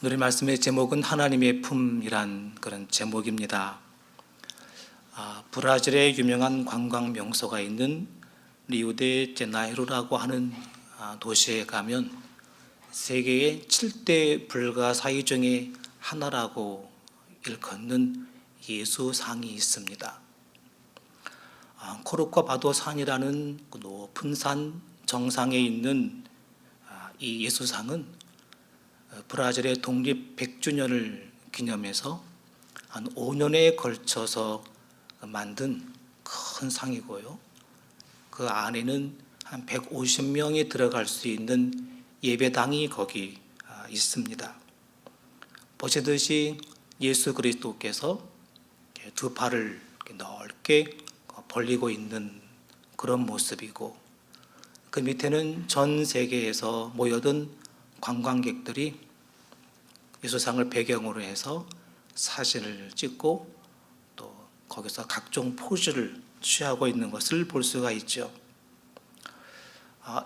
오늘 말씀의 제목은 하나님의 품이란 그런 제목입니다. 브라질의 유명한 관광 명소가 있는 리우데제나이루라고 하는 도시에 가면 세계의 7대 불가사의 중에 하나라고 일컫는 예수상이 있습니다. 코르코바도 산이라는 그 높은 산 정상에 있는 이 예수상은 브라질의 독립 100주년을 기념해서 한 5년에 걸쳐서 만든 큰 상이고요. 그 안에는 한 150명이 들어갈 수 있는 예배당이 거기 있습니다. 보시듯이 예수 그리스도께서 두 팔을 넓게 벌리고 있는 그런 모습이고, 그 밑에는 전 세계에서 모여든 관광객들이 예수상을 배경으로 해서 사진을 찍고 또 거기서 각종 포즈를 취하고 있는 것을 볼 수가 있죠.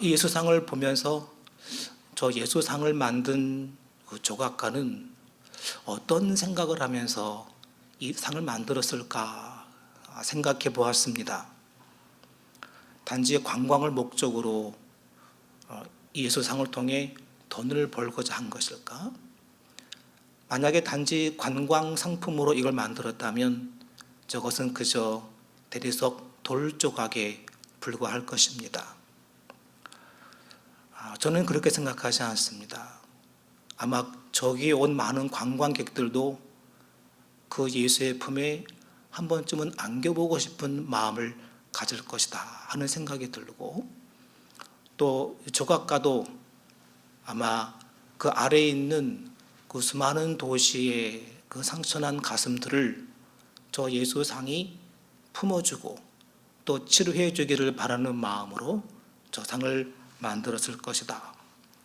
이 예수상을 보면서 저 예수상을 만든 그 조각가는 어떤 생각을 하면서 이 상을 만들었을까 생각해 보았습니다. 단지 관광을 목적으로 이 예수상을 통해 돈을 벌고자 한 것일까? 만약에 단지 관광 상품으로 이걸 만들었다면 저것은 그저 대리석 돌 조각에 불과할 것입니다. 저는 그렇게 생각하지 않습니다. 아마 저기 온 많은 관광객들도 그 예수의 품에 한 번쯤은 안겨보고 싶은 마음을 가질 것이다 하는 생각이 들고, 또 조각가도 아마 그 아래에 있는 그 수많은 도시의 그 상처난 가슴들을 저 예수상이 품어주고 또 치료해 주기를 바라는 마음으로 저 상을 만들었을 것이다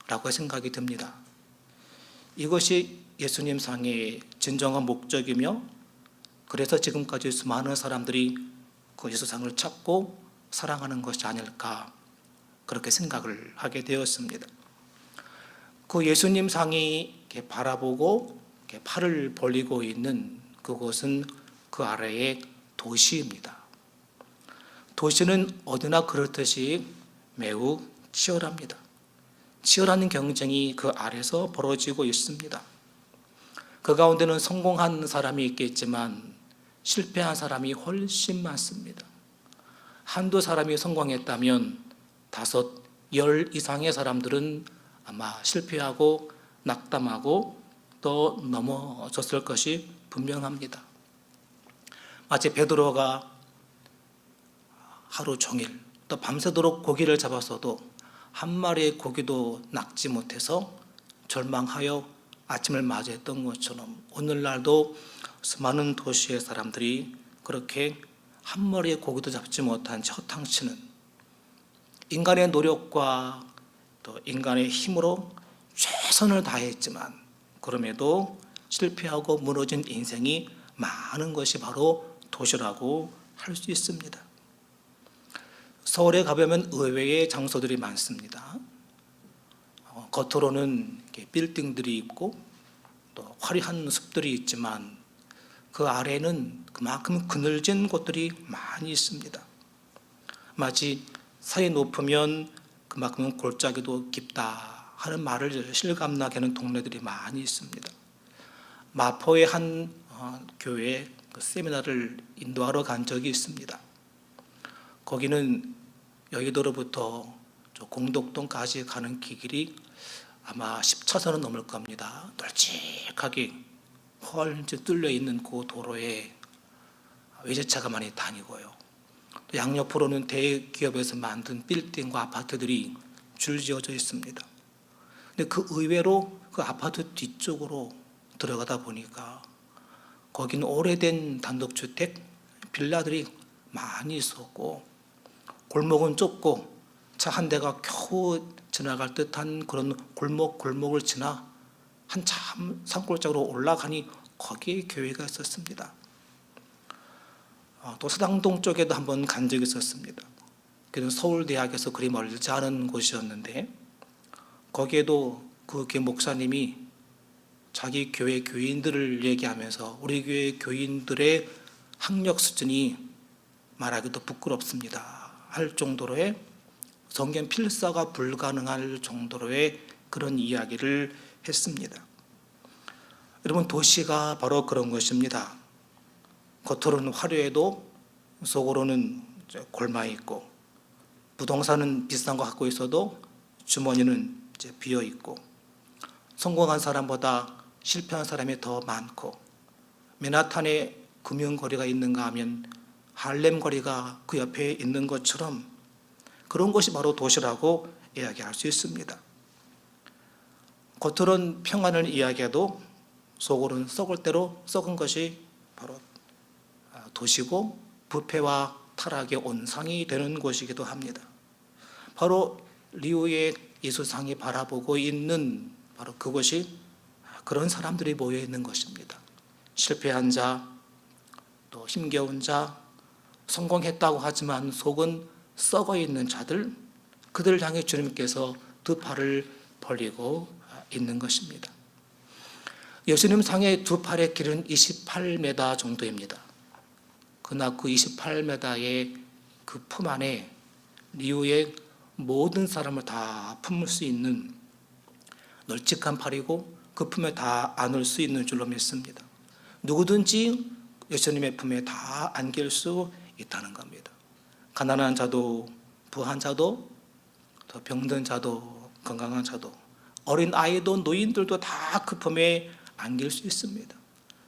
라고 생각이 듭니다. 이것이 예수님 상의 진정한 목적이며, 그래서 지금까지 수많은 사람들이 그 예수상을 찾고 사랑하는 것이 아닐까, 그렇게 생각을 하게 되었습니다. 그 예수님 상이 이렇게 바라보고 이렇게 팔을 벌리고 있는 그곳은 그 아래의 도시입니다. 도시는 어디나 그렇듯이 매우 치열합니다. 치열한 경쟁이 그 아래서 벌어지고 있습니다. 그 가운데는 성공한 사람이 있겠지만 실패한 사람이 훨씬 많습니다. 한두 사람이 성공했다면 5, 10 이상의 사람들은 아마 실패하고 낙담하고 또 넘어졌을 것이 분명합니다. 마치 베드로가 하루 종일 또 밤새도록 고기를 잡았어도 한 마리의 고기도 낚지 못해서 절망하여 아침을 맞이했던 것처럼 오늘날도 수많은 도시의 사람들이 그렇게 한 마리의 고기도 잡지 못한 채 허탕치는, 인간의 노력과 또 인간의 힘으로 최선을 다했지만 그럼에도 실패하고 무너진 인생이 많은 것이 바로 도시라고 할 수 있습니다. 서울에 가보면 의외의 장소들이 많습니다. 겉으로는 빌딩들이 있고 또 화려한 숲들이 있지만 그 아래는 그만큼 그늘진 곳들이 많이 있습니다. 마치 산이 높으면 그만큼 골짜기도 깊다 하는 말을 실감나게 하는 동네들이 많이 있습니다. 마포의 한 교회에 세미나를 인도하러 간 적이 있습니다. 거기는 여의도로부터 공덕동까지 가는 길이 아마 10차선은 넘을 겁니다. 널찍하게 헐 뚫려 있는 그 도로에 외제차가 많이 다니고요. 또 양옆으로는 대기업에서 만든 빌딩과 아파트들이 줄지어져 있습니다. 근데 그 의외로 그 아파트 뒤쪽으로 들어가다 보니까 거기는 오래된 단독주택, 빌라들이 많이 있었고, 골목은 좁고 차 한 대가 겨우 지나갈 듯한 그런 골목을 지나 한참 산골짜기로 올라가니 거기에 교회가 있었습니다. 또 서당동 쪽에도 한번 간 적이 있었습니다. 그는 서울대학에서 그리 멀지 않은 곳이었는데 거기에도 그 목사님이 자기 교회 교인들을 얘기하면서 우리 교회 교인들의 학력 수준이 말하기도 부끄럽습니다 할 정도로의, 성경 필사가 불가능할 정도로의 그런 이야기를 했습니다. 여러분, 도시가 바로 그런 것입니다. 겉으로는 화려해도 속으로는 골마 있고, 부동산은 비싼 거 갖고 있어도 주머니는 비어 있고, 성공한 사람보다 실패한 사람이 더 많고, 맨하탄에 금융거리가 있는가 하면 할렘 거리가 그 옆에 있는 것처럼 그런 것이 바로 도시라고 이야기할 수 있습니다. 겉으로는 평안을 이야기해도 속으로는 썩을 대로 썩은 것이 바로 도시고, 부패와 타락의 온상이 되는 곳이기도 합니다. 바로 리우의 예수상이 바라보고 있는 바로 그것이 그런 사람들이 모여 있는 것입니다. 실패한 자, 또 힘겨운 자, 성공했다고 하지만 속은 썩어 있는 자들, 그들을 향해 주님께서 두 팔을 벌리고 있는 것입니다. 예수님 상의 두 팔의 길은 28m 정도입니다. 그러나 그 28m의 그 품 안에 리우의 모든 사람을 다 품을 수 있는 널찍한 팔이고, 그 품에 다 안을 수 있는 줄로 믿습니다. 누구든지 예수님의 품에 다 안길 수 있다는 겁니다. 가난한 자도 부한 자도, 더 병든 자도 건강한 자도, 어린 아이도 노인들도 다 그 품에 안길 수 있습니다.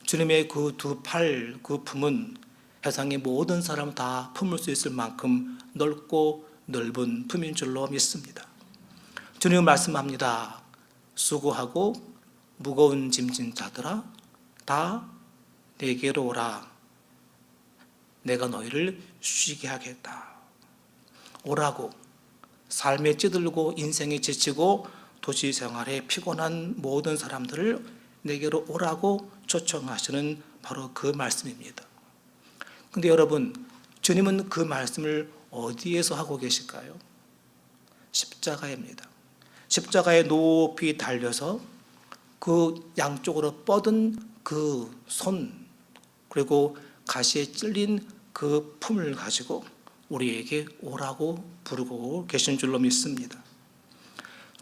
주님의 그 두 팔, 그 품은 세상의 모든 사람 다 품을 수 있을 만큼 넓고 넓은 품인 줄로 믿습니다. 주님은 말씀합니다. 수고하고 무거운 짐진 자들아, 다 내게로 오라. 내가 너희를 쉬게 하겠다. 오라고, 삶에 찌들고 인생에 지치고 도시 생활에 피곤한 모든 사람들을 내게로 오라고 초청하시는 바로 그 말씀입니다. 근데 여러분, 주님은 그 말씀을 어디에서 하고 계실까요? 십자가입니다. 십자가에 높이 달려서 그 양쪽으로 뻗은 그 손, 그리고 가시에 찔린 그 품을 가지고 우리에게 오라고 부르고 계신 줄로 믿습니다.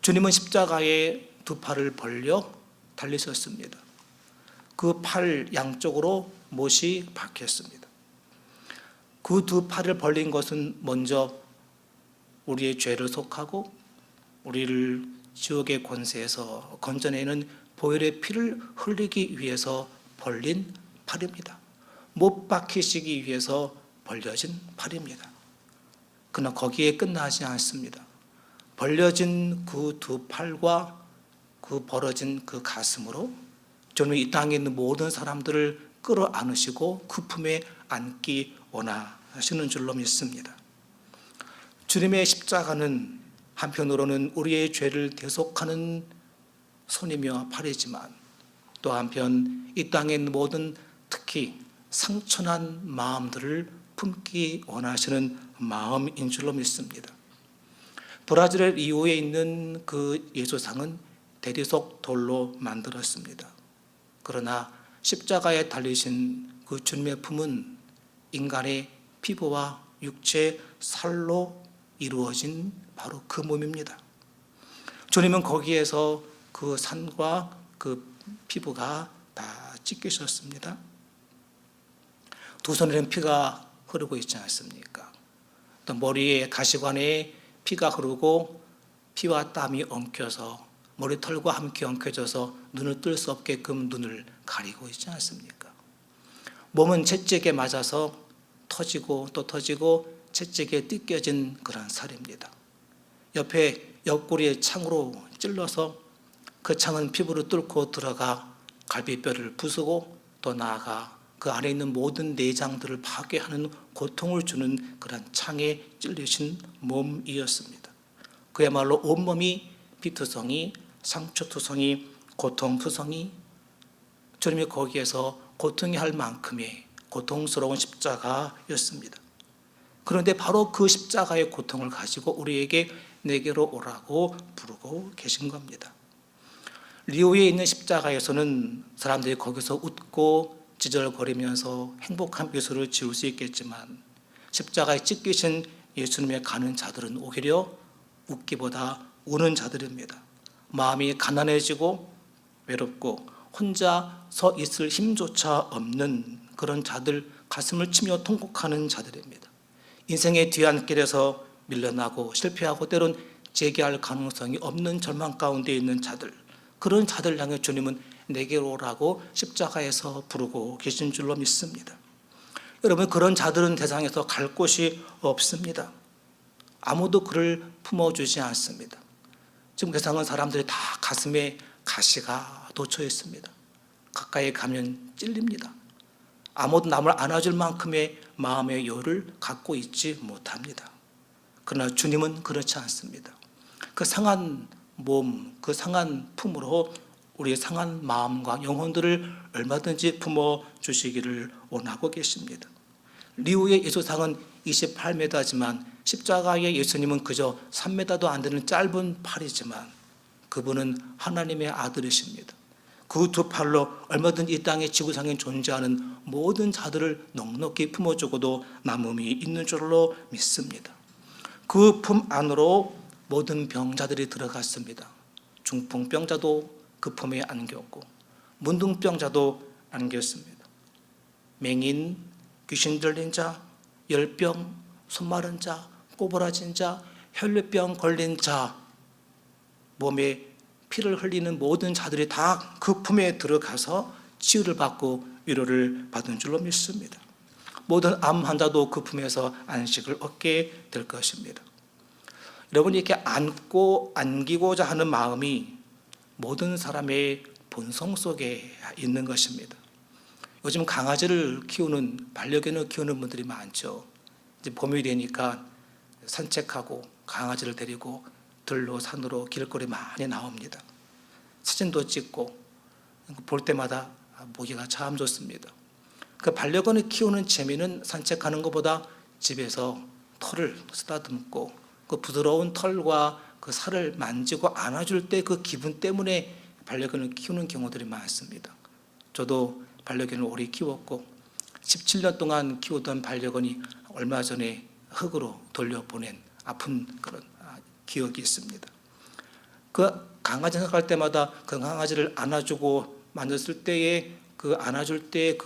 주님은 십자가에 두 팔을 벌려 달리셨습니다. 그 팔 양쪽으로 못이 박혔습니다. 그 두 팔을 벌린 것은 먼저 우리의 죄를 속하고 우리를 지옥의 권세에서 건져내는 보혈의 피를 흘리기 위해서 벌린 팔입니다. 못 박히시기 위해서 벌려진 팔입니다. 그러나 거기에 끝나지 않습니다. 벌려진 그 두 팔과 그 벌어진 그 가슴으로 주님이 이 땅에 있는 모든 사람들을 끌어안으시고 그 품에 안기 원하시는 줄로 믿습니다. 주님의 십자가는 한편으로는 우리의 죄를 대속하는 손이며 팔이지만, 또 한편 이 땅에 있는 모든, 특히 상처난 마음들을 품기 원하시는 마음인 줄로 믿습니다. 브라질의 리우에 있는 그 예수상은 대리석 돌로 만들었습니다. 그러나 십자가에 달리신 그 주님의 품은 인간의 피부와 육체, 살로 이루어진 바로 그 몸입니다. 주님은 거기에서 그 산과 그 피부가 다 찢기셨습니다. 두 손에는 피가 흐르고 있지 않습니까? 또 머리에 가시관에 피가 흐르고 피와 땀이 엉켜서 머리털과 함께 엉켜져서 눈을 뜰 수 없게끔 눈을 가리고 있지 않습니까? 몸은 채찍에 맞아서 터지고 또 터지고 채찍에 뜯겨진 그런 살입니다. 옆에 옆구리에 창으로 찔러서 그 창은 피부를 뚫고 들어가 갈비뼈를 부수고 또 나아가 그 안에 있는 모든 내장들을 파괴하는 고통을 주는 그런 창에 찔리신 몸이었습니다. 그야말로 온몸이 피투성이, 상처투성이, 고통투성이, 주님이 거기에서 고통이 할 만큼의 고통스러운 십자가였습니다. 그런데 바로 그 십자가의 고통을 가지고 우리에게 내게로 오라고 부르고 계신 겁니다. 리오에 있는 십자가에서는 사람들이 거기서 웃고 지절거리면서 행복한 미소를 지을 수 있겠지만 십자가에 찢기신 예수님의 가는 자들은 오히려 웃기보다 우는 자들입니다. 마음이 가난해지고 외롭고 혼자 서 있을 힘조차 없는 그런 자들, 가슴을 치며 통곡하는 자들입니다. 인생의 뒤안길에서 밀려나고 실패하고 때론 재기할 가능성이 없는 절망 가운데 있는 자들, 그런 자들 향해 주님은 내게로 오라고 십자가에서 부르고 계신 줄로 믿습니다. 여러분, 그런 자들은 세상에서 갈 곳이 없습니다. 아무도 그를 품어주지 않습니다. 지금 세상은 사람들이 다 가슴에 가시가 돋쳐 있습니다. 가까이 가면 찔립니다. 아무도 남을 안아줄 만큼의 마음의 여유를 갖고 있지 못합니다. 그러나 주님은 그렇지 않습니다. 그 상한 몸, 그 상한 품으로 우리의 상한 마음과 영혼들을 얼마든지 품어주시기를 원하고 계십니다. 리우의 예수상은 28m지만 십자가의 예수님은 그저 3m도 안 되는 짧은 팔이지만 그분은 하나님의 아들이십니다. 그 두 팔로 얼마든지 이 땅의 지구상에 존재하는 모든 자들을 넉넉히 품어주고도 남음이 있는 줄로 믿습니다. 그 품 안으로 모든 병자들이 들어갔습니다. 중풍병자도 그 품에 안겼고 문둥병자도 안겼습니다. 맹인, 귀신 들린 자, 열병, 손 마른 자, 꼬부라진 자, 혈류병 걸린 자, 몸에 피를 흘리는 모든 자들이 다 그 품에 들어가서 치유를 받고 위로를 받은 줄로 믿습니다. 모든 암 환자도 그 품에서 안식을 얻게 될 것입니다. 여러분이 이렇게 안기고자 하는 마음이 모든 사람의 본성 속에 있는 것입니다. 요즘 강아지를 키우는, 반려견을 키우는 분들이 많죠. 이제 봄이 되니까 산책하고 강아지를 데리고 들로 산으로 길거리 많이 나옵니다. 사진도 찍고 볼 때마다 보기가 참 좋습니다. 그 반려견을 키우는 재미는 산책하는 것보다 집에서 털을 쓰다듬고 그 부드러운 털과 그 살을 만지고 안아줄 때 그 기분 때문에 반려견을 키우는 경우들이 많습니다. 저도 반려견을 오래 키웠고 17년 동안 키우던 반려견이 얼마 전에 흙으로 돌려보낸 아픈 그런 기억이 있습니다. 그 강아지 생각할 때마다 그 강아지를 안아주고 만졌을 때에 그 안아줄 때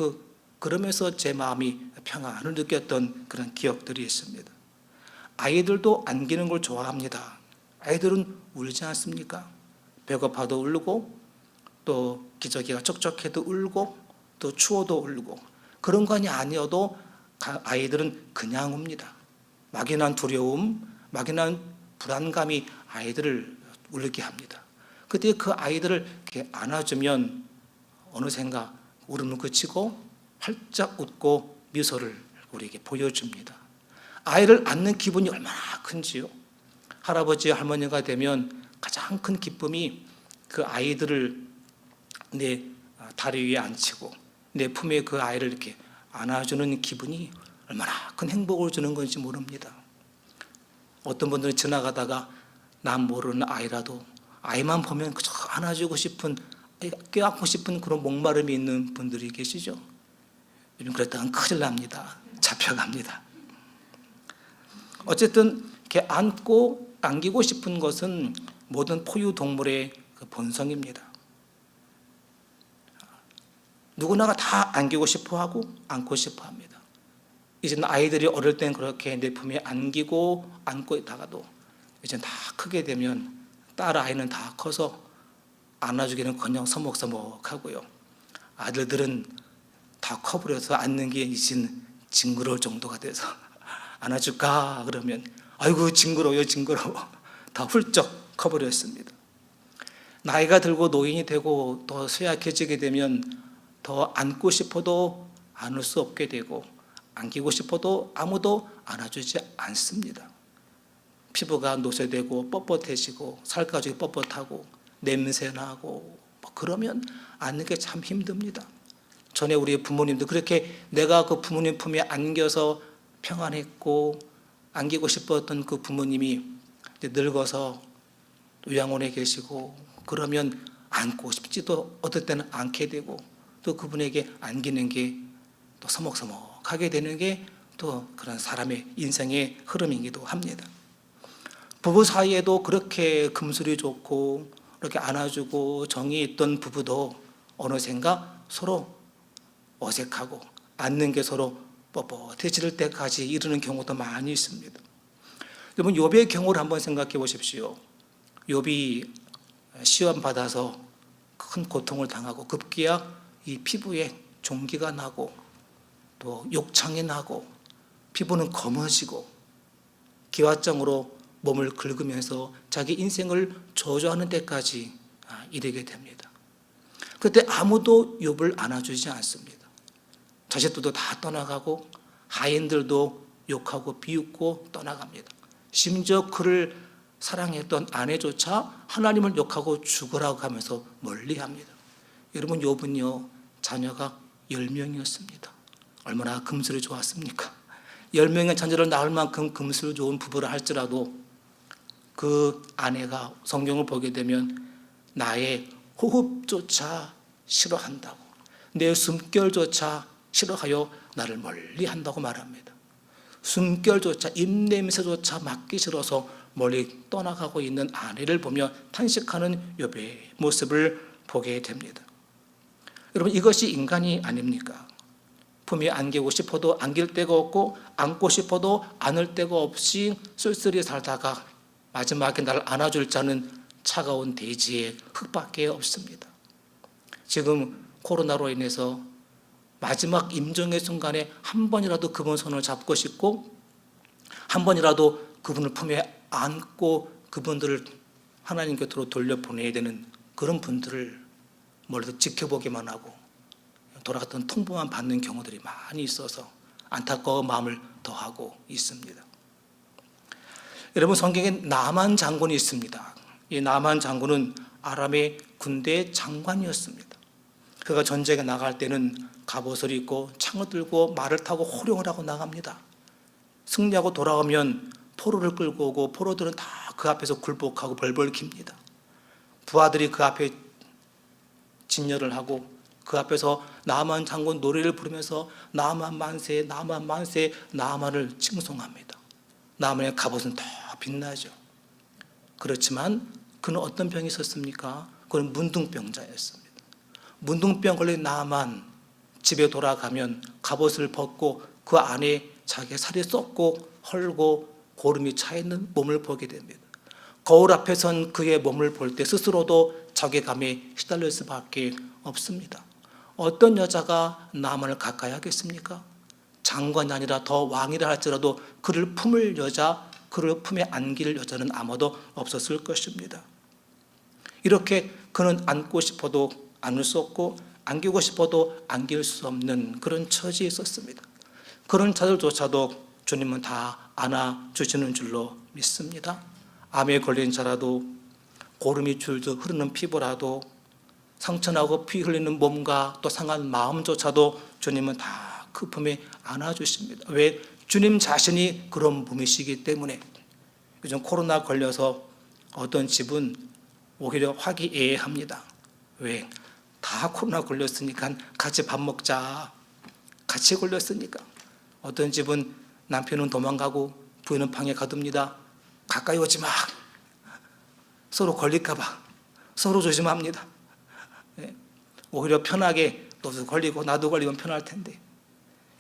그러면서 제 마음이 평안을 느꼈던 그런 기억들이 있습니다. 아이들도 안기는 걸 좋아합니다. 아이들은 울지 않습니까? 배고파도 울고 또 기저귀가 촉촉해도 울고 또 추워도 울고 그런 것이 아니어도 아이들은 그냥 웁니다. 막연한 두려움, 막연한 불안감이 아이들을 울게 합니다. 그때 그 아이들을 이렇게 안아주면 어느샌가 울음을 그치고 활짝 웃고 미소를 우리에게 보여줍니다. 아이를 안는 기분이 얼마나 큰지요. 할아버지 할머니가 되면 가장 큰 기쁨이 그 아이들을 내 다리 위에 앉히고 내 품에 그 아이를 이렇게 안아주는 기분이 얼마나 큰 행복을 주는 건지 모릅니다. 어떤 분들은 지나가다가 남 모르는 아이라도 아이만 보면 그저 안아주고 싶은, 껴안고 싶은 그런 목마름이 있는 분들이 계시죠. 요즘 그랬다간 큰일 납니다. 잡혀갑니다. 어쨌든 이렇게 안기고 싶은 것은 모든 포유동물의 그 본성입니다. 누구나가 다 안기고 싶어하고 안고 싶어합니다. 이제는 아이들이 어릴 땐 그렇게 내 품에 안기고 안고 있다가도 이제 다 크게 되면 딸 아이는 다 커서 안아주기는 서먹서먹하고요. 아들들은 다 커버려서 안는 게 이젠 징그러울 정도가 돼서 안아줄까 그러면 아이고 징그러워요 징그러워 다 훌쩍 커버렸습니다. 나이가 들고 노인이 되고 더 쇠약해지게 되면 더 안고 싶어도 안을 수 없게 되고 안기고 싶어도 아무도 안아주지 않습니다. 피부가 노쇠되고 뻣뻣해지고 살가죽이 뻣뻣하고 냄새나고 그러면 안는 게 참 힘듭니다. 전에 우리 부모님도 그렇게 내가 그 부모님 품에 안겨서 평안했고 안기고 싶었던 그 부모님이 이제 늙어서 요양원에 계시고 그러면 안고 싶지도 어떨 때는 않게 되고 또 그분에게 안기는 게 또 서먹서먹하게 되는 게 또 그런 사람의 인생의 흐름이기도 합니다. 부부 사이에도 그렇게 금술이 좋고 이렇게 안아주고 정이 있던 부부도 어느샌가 서로 어색하고 앉는 게 서로 뻣뻣해질 때까지 이르는 경우도 많이 있습니다. 여러분 욥의 경우를 한번 생각해 보십시오. 욥이 시험 받아서 큰 고통을 당하고 급기야 이 피부에 종기가 나고 또 욕창이 나고 피부는 검어지고 기와장으로 몸을 긁으면서 자기 인생을 저주하는 데까지 이르게 됩니다. 그때 아무도 욥을 안아주지 않습니다. 자식들도 다 떠나가고 하인들도 욕하고 비웃고 떠나갑니다. 심지어 그를 사랑했던 아내조차 하나님을 욕하고 죽으라고 하면서 멀리합니다. 여러분 욥은요 자녀가 10명이었습니다. 얼마나 금슬이 좋았습니까? 10명의 자녀를 낳을 만큼 금슬 좋은 부부라 할지라도 그 아내가 성경을 보게 되면 나의 호흡조차 싫어한다고, 내 숨결조차 싫어하여 나를 멀리한다고 말합니다. 숨결조차, 입냄새조차 맡기 싫어서 멀리 떠나가고 있는 아내를 보며 탄식하는 욥의 모습을 보게 됩니다. 여러분 이것이 인간이 아닙니까? 품에 안기고 싶어도 안길 데가 없고 안고 싶어도 안을 데가 없이 쓸쓸히 살다가 마지막에 나를 안아줄 자는 차가운 대지의 흙밖에 없습니다. 지금 코로나로 인해서 마지막 임종의 순간에 한 번이라도 그분 손을 잡고 싶고 한 번이라도 그분을 품에 안고 그분들을 하나님 곁으로 돌려보내야 되는 그런 분들을 멀리서 지켜보기만 하고 돌아갔던 통보만 받는 경우들이 많이 있어서 안타까운 마음을 더하고 있습니다. 여러분 성경에 나만 장군이 있습니다. 이 나만 장군은 아람의 군대 장관이었습니다. 그가 전쟁에 나갈 때는 갑옷을 입고 창을 들고 말을 타고 호령을 하고 나갑니다. 승리하고 돌아오면 포로를 끌고 오고 포로들은 다 그 앞에서 굴복하고 벌벌 깁니다. 부하들이 그 앞에 진열을 하고 그 앞에서 나만 장군 노래를 부르면서 나만 만세, 나만 만세, 나만을 칭송합니다. 나만의 갑옷은 더 빛나죠. 그렇지만 그는 어떤 병이 있었습니까? 그는 문둥병자였습니다. 문둥병 걸린 나만 집에 돌아가면 갑옷을 벗고 그 안에 자기의 살이 썩고 헐고 고름이 차 있는 몸을 보게 됩니다. 거울 앞에 선 그의 몸을 볼 때 스스로도 자괴감에 시달릴 수밖에 없습니다. 어떤 여자가 나만을 가까이 하겠습니까? 장관이 아니라 더 왕이라 할지라도 그를 품을 여자, 그를 품에 안길 여자는 아무도 없었을 것입니다. 이렇게 그는 안고 싶어도 안을 수 없고 안기고 싶어도 안길 수 없는 그런 처지에 있었습니다. 그런 자들조차도 주님은 다 안아주시는 줄로 믿습니다. 암에 걸린 자라도 고름이 줄줄 흐르는 피부라도 상처나고 피 흘리는 몸과 또 상한 마음조차도 주님은 다 그 품에 안아주십니다. 왜? 주님 자신이 그런 몸이시기 때문에. 요즘 코로나 걸려서 어떤 집은 오히려 화기애애합니다. 왜? 다 코로나 걸렸으니까 같이 밥 먹자. 같이 걸렸으니까. 어떤 집은 남편은 도망가고 부인은 방에 가둡니다. 가까이 오지 마. 서로 걸릴까 봐 서로 조심합니다. 오히려 편하게 너도 걸리고 나도 걸리면 편할 텐데.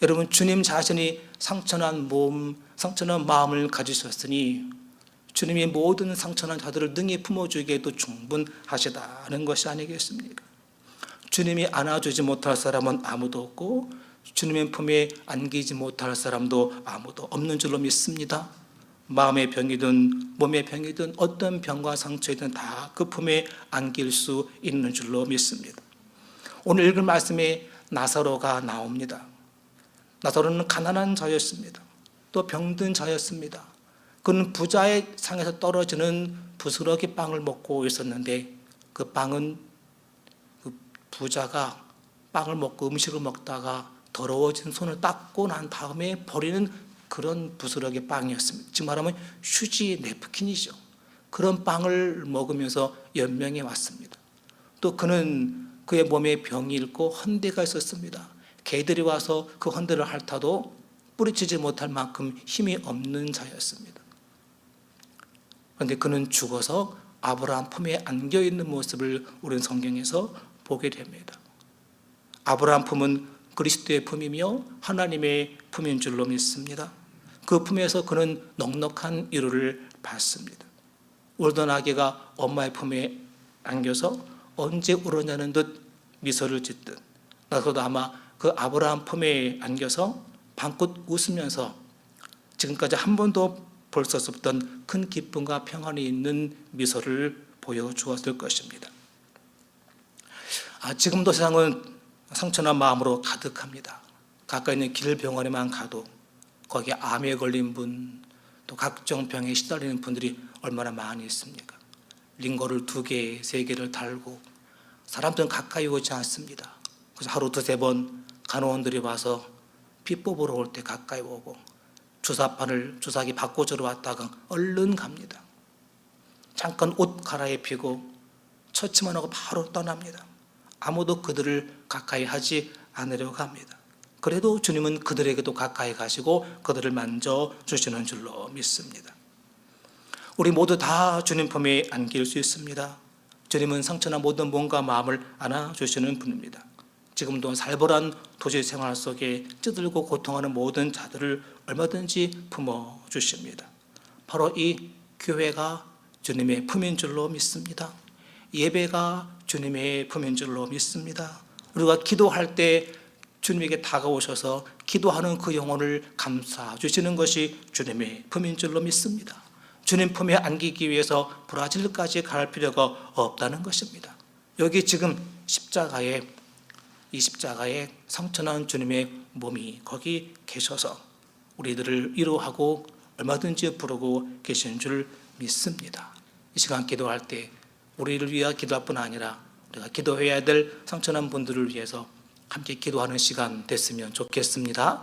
여러분 주님 자신이 상처난 몸, 상처난 마음을 가지셨으니 주님이 모든 상처난 자들을 능히 품어주기에도 충분하시다는 것이 아니겠습니까? 주님이 안아주지 못할 사람은 아무도 없고 주님의 품에 안기지 못할 사람도 아무도 없는 줄로 믿습니다. 마음의 병이든 몸의 병이든 어떤 병과 상처이든 다 그 품에 안길 수 있는 줄로 믿습니다. 오늘 읽을 말씀에 나사로가 나옵니다. 나사로는 가난한 자였습니다. 또 병든 자였습니다. 그는 부자의 상에서 떨어지는 부스러기 빵을 먹고 있었는데 그 빵은 그 부자가 빵을 먹고 음식을 먹다가 더러워진 손을 닦고 난 다음에 버리는 그런 부스러기 빵이었습니다. 지금 말하면 휴지 냅킨이죠. 그런 빵을 먹으면서 연명해 왔습니다. 또 그는 그의 몸에 병이 있고 헌대가 있었습니다. 개들이 와서 그 헌대를 핥아도 뿌리치지 못할 만큼 힘이 없는 자였습니다. 그런데 그는 죽어서 아브라함 품에 안겨있는 모습을 우리는 성경에서 보게 됩니다. 아브라함 품은 그리스도의 품이며 하나님의 품인 줄로 믿습니다. 그 품에서 그는 넉넉한 위로를 받습니다. 울던 아기가 엄마의 품에 안겨서 언제 울었냐는 듯 미소를 짓듯 나도 아마 그 아브라함 품에 안겨서 방긋 웃으면서 지금까지 한 번도 볼 수 없었던 큰 기쁨과 평안이 있는 미소를 보여주었을 것입니다. 지금도 세상은 상처나 마음으로 가득합니다. 가까이 있는 길병원에만 가도 거기에 암에 걸린 분, 또 각종 병에 시달리는 분들이 얼마나 많이 있습니까? 링거를 2개, 3개를 달고 사람들은 가까이 오지 않습니다. 그래서 하루 2-3번 간호원들이 와서 피 뽑으러 올 때 가까이 오고 주사기 바꿔주러 왔다가 얼른 갑니다. 잠깐 옷 갈아입히고 처치만 하고 바로 떠납니다. 아무도 그들을 가까이 하지 않으려고 합니다. 그래도 주님은 그들에게도 가까이 가시고 그들을 만져주시는 줄로 믿습니다. 우리 모두 다 주님 품에 안길 수 있습니다. 주님은 상처나 모든 몸과 마음을 안아주시는 분입니다. 지금도 살벌한 도시 생활 속에 찌들고 고통하는 모든 자들을 얼마든지 품어주십니다. 바로 이 교회가 주님의 품인 줄로 믿습니다. 예배가 주님의 품인 줄로 믿습니다. 우리가 기도할 때 주님에게 다가오셔서 기도하는 그 영혼을 감싸 주시는 것이 주님의 품인 줄로 믿습니다. 주님 품에 안기기 위해서 브라질까지 갈 필요가 없다는 것입니다. 여기 지금 이 십자가에 상처난 주님의 몸이 거기 계셔서 우리들을 위로하고 얼마든지 부르고 계신 줄 믿습니다. 이 시간 기도할 때 우리를 위해 기도할 뿐 아니라 우리가 기도해야 될 상처난 분들을 위해서 함께 기도하는 시간 됐으면 좋겠습니다.